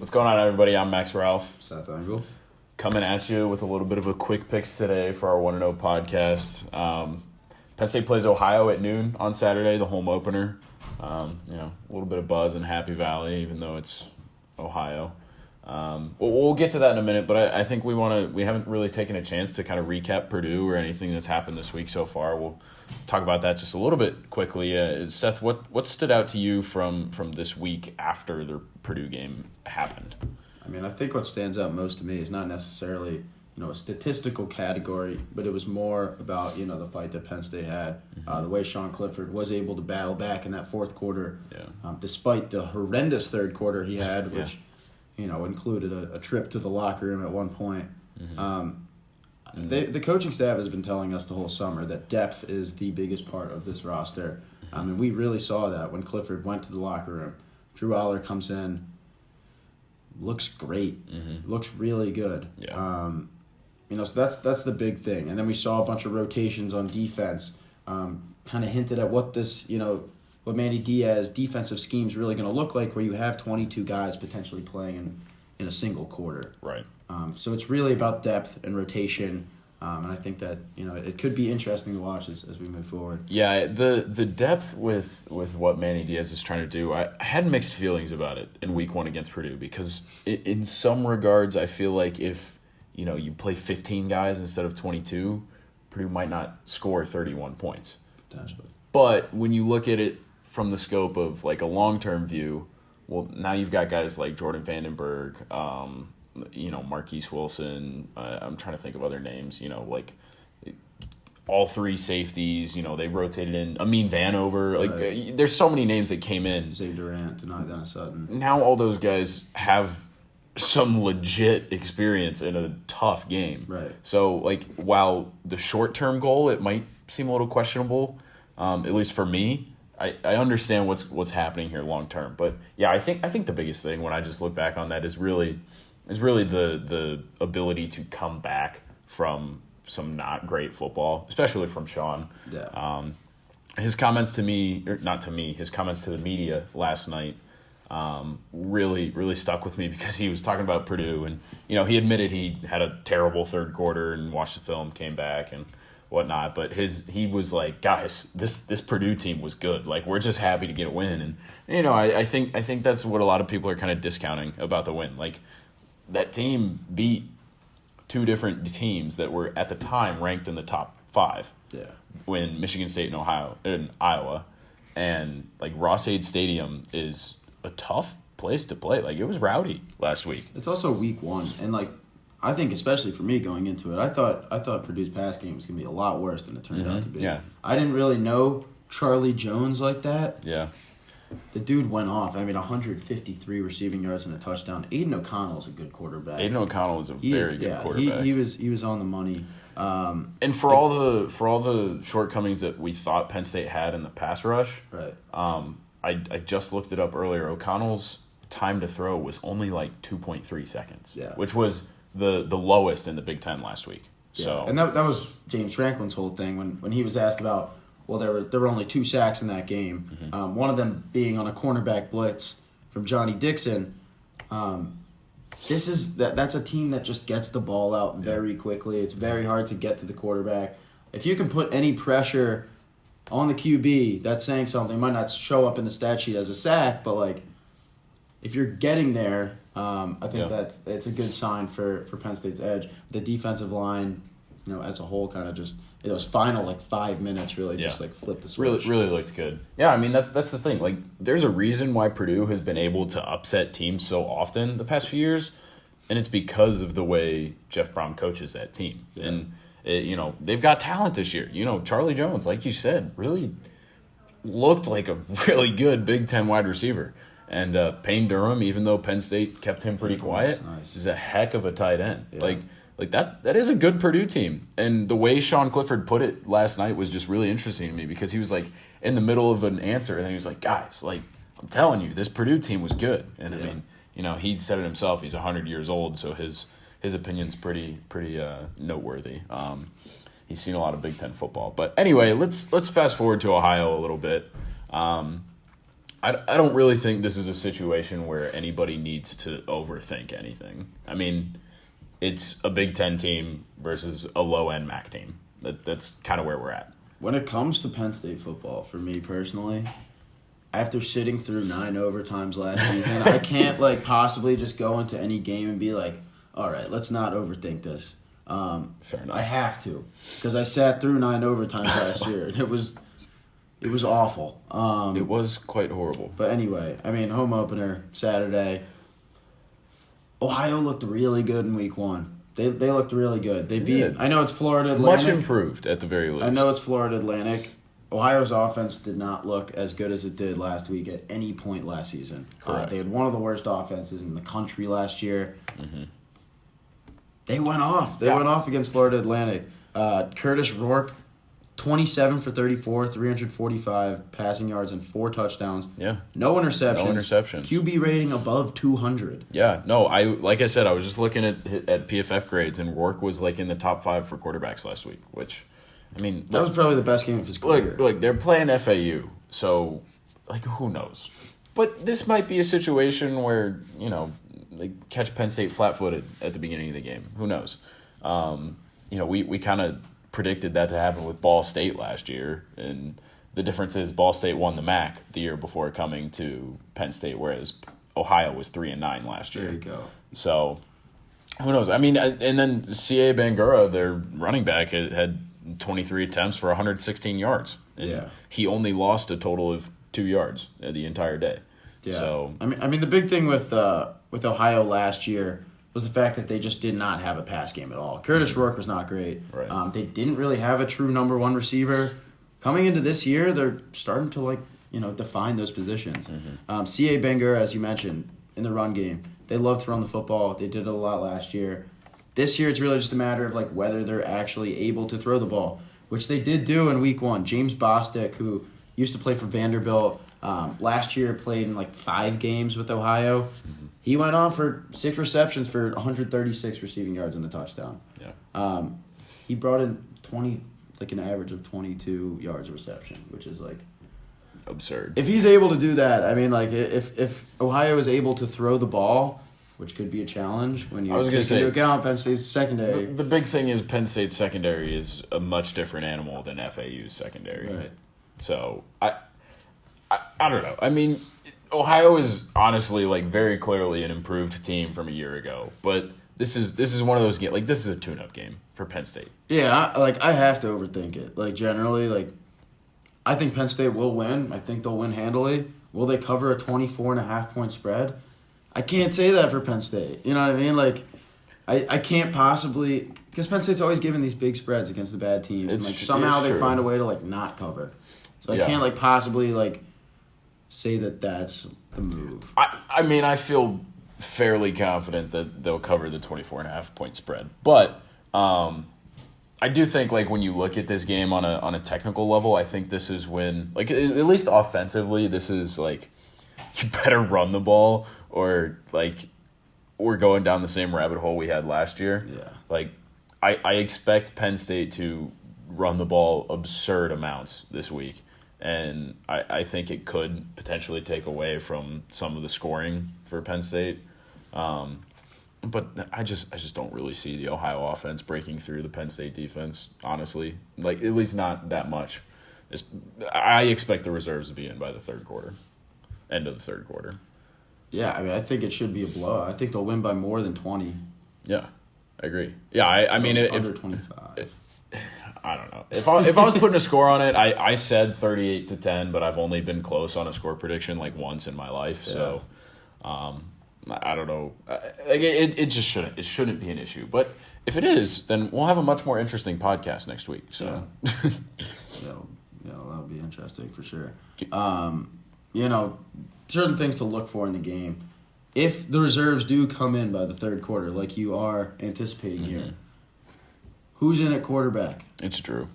What's going on, everybody? I'm Max Ralph. Seth Engle. Coming at you with a little bit of a quick picks today for our 1-0 podcast. Penn State plays Ohio at noon on Saturday, the home opener. A little bit of buzz in Happy Valley, even though it's Ohio. We'll get to that in a minute, but I think we haven't really taken a chance to kind of recap Purdue or anything that's happened this week so far. We'll talk about that just a little bit quickly. Seth, what stood out to you from this week after the Purdue game happened? I mean, I think what stands out most to me is not necessarily, a statistical category, but it was more about, the fight that Penn State had, the way Sean Clifford was able to battle back in that fourth quarter, despite the horrendous third quarter he had, which, included a trip to the locker room at one point. The coaching staff has been telling us the whole summer that depth is the biggest part of this roster. And we really saw that when Clifford went to the locker room. Drew Aller comes in, looks great, looks really good. So that's the big thing. And then we saw a bunch of rotations on defense, kind of hinted at what this, what Manny Diaz defensive scheme is really going to look like, where you have 22 guys potentially playing in a single quarter. Right. So it's really about depth and rotation. And I think that, it could be interesting to watch as we move forward. Yeah, the depth with what Manny Diaz is trying to do, I had mixed feelings about it in week one against Purdue, because in some regards I feel like if, you play 15 guys instead of 22, Purdue might not score 31 points. Potentially. But when you look at it from the scope of like a long-term view, well, now you've got guys like Jordan Vandenberg, Marquise Wilson. I'm trying to think of other names. Like all three safeties. They rotated in Amin Vanover. Like there's so many names that came in. Zay Durant, and Dennis Sutton. Now all those guys have some legit experience in a tough game. Right. So while the short-term goal it might seem a little questionable, at least for me. I understand what's happening here long term, but yeah, I think the biggest thing when I just look back on that is really the ability to come back from some not great football, especially from Sean. Yeah. His comments to me, or not to me, his comments to the media last night really stuck with me, because he was talking about Purdue, and he admitted he had a terrible third quarter and watched the film, came back and whatnot, but he was like, guys, this Purdue team was good. Like, we're just happy to get a win, and I think that's what a lot of people are kind of discounting about the win. Like, that team beat two different teams that were at the time ranked in the top 5. Yeah. When Michigan State and Iowa, and like Ross-Ade Stadium is a tough place to play. Like, it was rowdy last week. It's also week one, and I think especially for me going into it, I thought Purdue's pass game was going to be a lot worse than it turned out to be. Yeah. I didn't really know Charlie Jones like that. Yeah. The dude went off. 153 receiving yards and a touchdown. Aiden O'Connell is a good quarterback. Aiden O'Connell is a very good quarterback. He was on the money. And for all the shortcomings that we thought Penn State had in the pass rush, right. I just looked it up earlier. O'Connell's time to throw was only 2.3 seconds, which was the lowest in the Big Ten last week. Yeah. So, and that was James Franklin's whole thing when he was asked about, well, there were only 2 sacks in that game. One of them being on a cornerback blitz from Johnny Dixon. That's a team that just gets the ball out very quickly. It's very hard to get to the quarterback. If you can put any pressure on the QB, that's saying something. It might not show up in the stat sheet as a sack, but if you're getting there, I think that it's a good sign for Penn State's edge. The defensive line, as a whole, kind of just those final 5 minutes really just flipped the switch. Really looked good. Yeah, that's the thing. There's a reason why Purdue has been able to upset teams so often the past few years, and it's because of the way Jeff Brom coaches that team. Yeah. And they've got talent this year. Charlie Jones, like you said, really looked like a really good Big Ten wide receiver. And Payne Durham, even though Penn State kept him pretty quiet, is a heck of a tight end. Yeah. That is a good Purdue team. And the way Sean Clifford put it last night was just really interesting to me, because he was in the middle of an answer, and he was like, guys, I'm telling you, this Purdue team was good. And he said it himself. He's 100 years old, so his opinion's pretty noteworthy. He's seen a lot of Big Ten football. But anyway, let's fast forward to Ohio a little bit. I don't really think this is a situation where anybody needs to overthink anything. I mean, it's a Big Ten team versus a low-end MAC team. That's kind of where we're at. When it comes to Penn State football, for me personally, after sitting through 9 overtimes last season, I can't possibly just go into any game and be like, all right, let's not overthink this. Fair enough. I have to, because I sat through 9 overtimes last year, and it was awful. It was quite horrible. But anyway, I mean, home opener Saturday. Ohio looked really good in week 1. They looked really good. They beat. did. I know it's Florida Atlantic. Much improved at the very least. I know it's Florida Atlantic. Ohio's offense did not look as good as it did last week at any point last season. Correct. They had one of the worst offenses in the country last year. Mm-hmm. They went off. They went off against Florida Atlantic. Curtis Rourke, 27 for 34, 345 passing yards and 4 touchdowns. Yeah. No interceptions. No interceptions. QB rating above 200. Yeah. No, like I said, I was just looking at PFF grades, and Rourke was in the top 5 for quarterbacks last week, which, I mean, that was probably the best game of his career. Look, they're playing FAU, so who knows? But this might be a situation where they catch Penn State flat-footed at the beginning of the game. Who knows? We kind of predicted that to happen with Ball State last year, and the difference is Ball State won the MAC the year before coming to Penn State, whereas Ohio was 3-9 last year. There you go. So who knows? I mean, and then C.A. Bangura, their running back, had 23 attempts for 116 yards. And he only lost a total of 2 yards the entire day. Yeah. So I mean, the big thing with Ohio last year was the fact that they just did not have a pass game at all. Curtis Rourke was not great. Right. They didn't really have a true number 1 receiver. Coming into this year, they're starting to define those positions. Mm-hmm. C.A. Bangura, as you mentioned, in the run game, they love throwing the football. They did it a lot last year. This year, it's really just a matter of whether they're actually able to throw the ball, which they did do in week 1. James Bostic, who used to play for Vanderbilt, last year played in 5 games with Ohio. Mm-hmm. He went on for 6 receptions for 136 receiving yards and a touchdown. Yeah. He brought in an average of 22 yards a reception, which is absurd. If he's able to do that, I mean, if Ohio is able to throw the ball, which could be a challenge when you take into account Penn State's secondary. The big thing is Penn State's secondary is a much different animal than FAU's secondary. Right. So I don't know. I mean, Ohio is honestly very clearly an improved team from a year ago, but this is one of those games. This is a tune-up game for Penn State. Yeah, I have to overthink it. Generally, I think Penn State will win. I think they'll win handily. Will they cover a 24.5-point spread? I can't say that for Penn State. You know what I mean? I can't possibly, because Penn State's always given these big spreads against the bad teams. Somehow they find a way to not cover. So I can't possibly say that that's the move. I mean, I feel fairly confident that they'll cover the 24.5-point spread, but I do think when you look at this game on a technical level, I think this is when at least offensively, this is you better run the ball or we're going down the same rabbit hole we had last year. Yeah. I expect Penn State to run the ball absurd amounts this week. And I think it could potentially take away from some of the scoring for Penn State. But I just don't really see the Ohio offense breaking through the Penn State defense, honestly. At least not that much. I expect the reserves to be in by the third quarter. End of the third quarter. Yeah, I mean, I think it should be a blowout. I think they'll win by more than 20. Yeah, I agree. Yeah, I mean, under 25. I don't know. If I was putting a score on it, I said 38-10, but I've only been close on a score prediction once in my life. Yeah. So, I don't know. It just shouldn't be an issue. But if it is, then we'll have a much more interesting podcast next week. So, yeah, that'll be interesting for sure. Certain things to look for in the game. If the reserves do come in by the third quarter, like you are anticipating here, who's in at quarterback? It's Drew.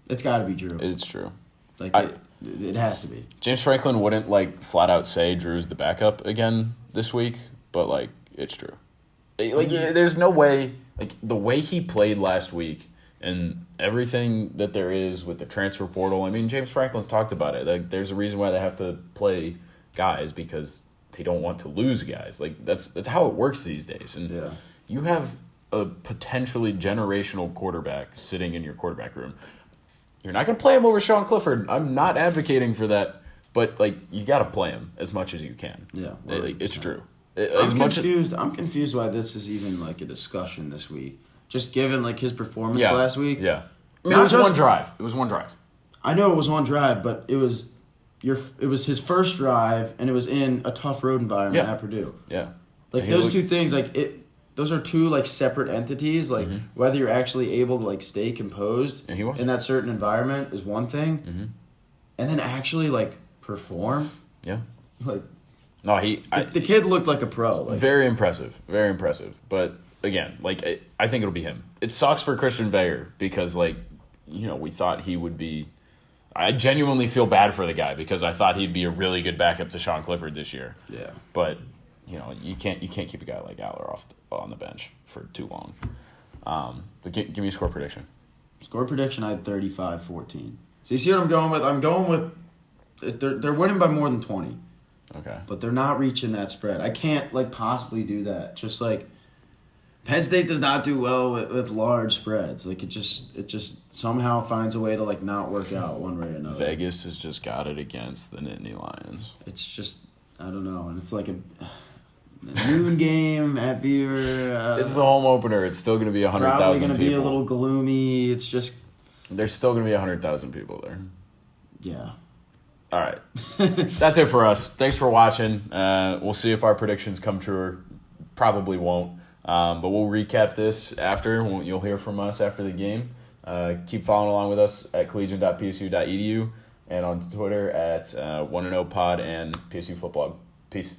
It's got to be Drew. It's Drew. It has to be. James Franklin wouldn't flat out say Drew's the backup again this week, but it's Drew. There's no way the way he played last week and everything that there is with the transfer portal. I mean, James Franklin's talked about it. There's a reason why they have to play guys because they don't want to lose guys. Like that's how it works these days. And you have a potentially generational quarterback sitting in your quarterback room. You're not going to play him over Sean Clifford. I'm not advocating for that, but like you got to play him as much as you can. Yeah, it's true. I'm confused why this is even like a discussion this week. Just given like his performance last week. Yeah, I mean, it was one drive. It was one drive. I know it was one drive, but it was his first drive, and it was in a tough road environment at Purdue. Yeah, like those two things, those are two like separate entities. Like whether you're actually able to like stay composed in that certain environment is one thing, and then actually like perform. Yeah, like no, the kid looked like a pro. Like, very impressive, very impressive. But again, like I think it'll be him. It sucks for Christian Veyer because we thought he would be. I genuinely feel bad for the guy because I thought he'd be a really good backup to Sean Clifford this year. Yeah, but you can't keep a guy like Aller on the bench for too long. But give me a score prediction. Score prediction, I had 35-14. So you see what I'm going with? I'm going with they're winning by more than 20. Okay, but they're not reaching that spread. I can't possibly do that. Just like Penn State does not do well with large spreads. Like it just somehow finds a way to not work out one way or another. Vegas has just got it against the Nittany Lions. It's just I don't know, and it's like a noon game at Beaver. It's the home opener. It's still going to be 100,000 people. Probably going to be a little gloomy. It's just there's still going to be 100,000 people there. Yeah. All right. That's it for us. Thanks for watching. We'll see if our predictions come true or probably won't. But we'll recap this after. You'll hear from us after the game. Keep following along with us at collegian.psu.edu and on Twitter at 1&0pod and PSU Football. Peace.